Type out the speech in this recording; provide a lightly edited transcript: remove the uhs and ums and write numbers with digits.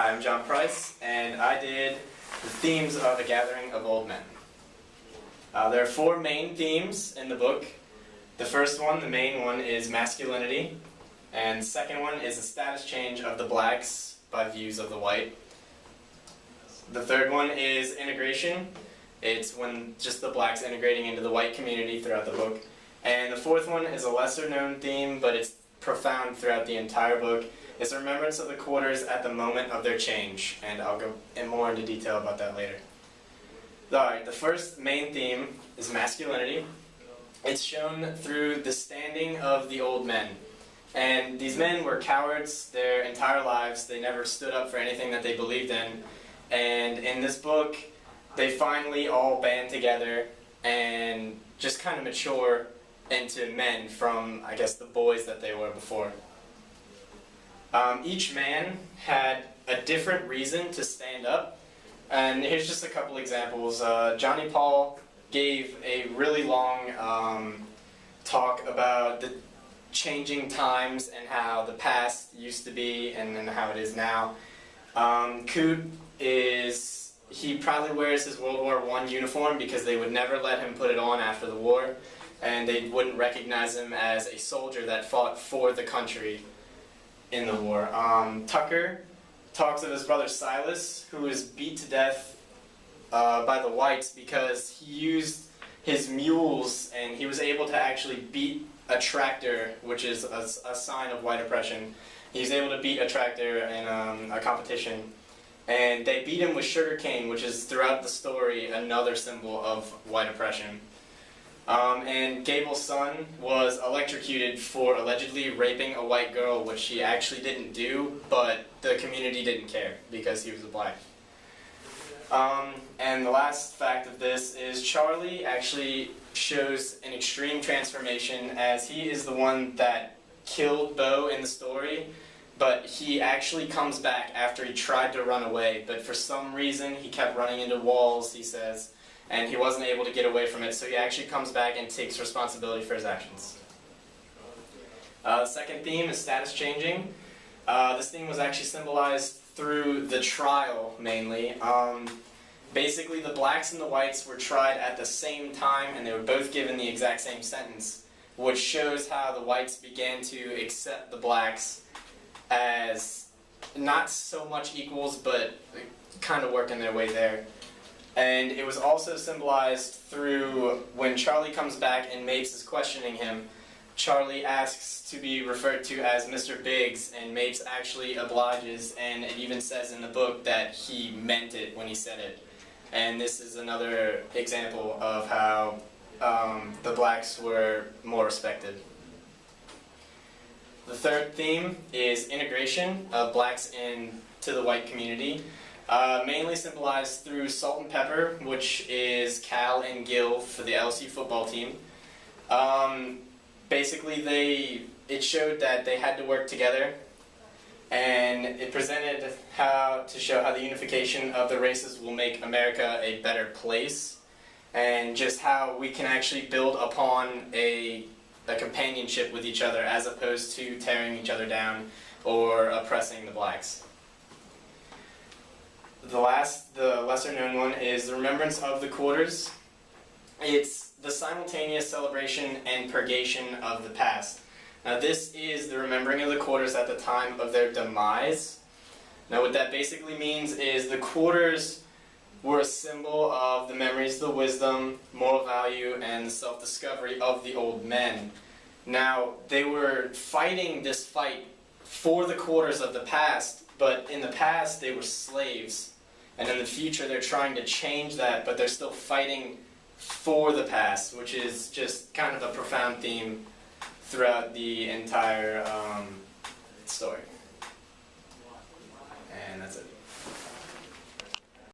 Hi, I'm Jon Price, and I did the themes of A Gathering of Old Men. There are four main themes in the book. The first one, the main one, is masculinity, and the second one is a status change of the blacks by views of the white. The third one is integration. It's when just the blacks integrating into the white community throughout the book. And the fourth one is a lesser known theme, but it's profound throughout the entire book. It's a remembrance of the quarters at the moment of their change, and I'll go more into detail about that later. Alright, the first main theme is masculinity. It's shown through the standing of the old men. And these men were cowards their entire lives. They never stood up for anything that they believed in. And in this book, they finally all band together and just kind of mature into men from, I guess, the boys that they were before. Each man had a different reason to stand up, and here's just a couple examples. Johnny Paul gave a really long talk about the changing times and how the past used to be and then how it is now. Coot he probably wears his World War I uniform because they would never let him put it on after the war, and they wouldn't recognize him as a soldier that fought for the country in the war. Tucker talks of his brother Silas, who was beat to death by the whites because he used his mules and he was able to actually beat a tractor, which is a sign of white oppression. He was able to beat a tractor in a competition, and they beat him with sugar cane, which is throughout the story another symbol of white oppression. And Gable's son was electrocuted for allegedly raping a white girl, which he actually didn't do, but the community didn't care because he was a black. And the last fact of this is Charlie actually shows an extreme transformation, as he is the one that killed Bo in the story, but he actually comes back after he tried to run away, but for some reason he kept running into walls, he says, and he wasn't able to get away from it, so he actually comes back and takes responsibility for his actions. The second theme is status changing. This theme was actually symbolized through the trial, mainly. Basically, the blacks and the whites were tried at the same time, and they were both given the exact same sentence, which shows how the whites began to accept the blacks as not so much equals, but kind of working their way there. And it was also symbolized through when Charlie comes back and Mapes is questioning him. Charlie asks to be referred to as Mr. Biggs, and Mapes actually obliges, and it even says in the book that he meant it when he said it. And this is another example of how the blacks were more respected. The third theme is integration of blacks into the white community. Mainly symbolized through Salt and Pepper, which is Cal and Gil for the LSU football team. Basically, it showed that they had to work together, and it presented to show how the unification of the races will make America a better place, and just how we can actually build upon a companionship with each other as opposed to tearing each other down or oppressing the blacks. The lesser known one is the remembrance of the quarters. It's the simultaneous celebration and purgation of the past. Now this is the remembering of the quarters at the time of their demise. Now what that basically means is the quarters were a symbol of the memories, the wisdom, moral value, and the self-discovery of the old men. Now they were fighting this fight for the quarters of the past, but in the past they were slaves. And in the future they're trying to change that, but they're still fighting for the past, which is just kind of a profound theme throughout the entire story.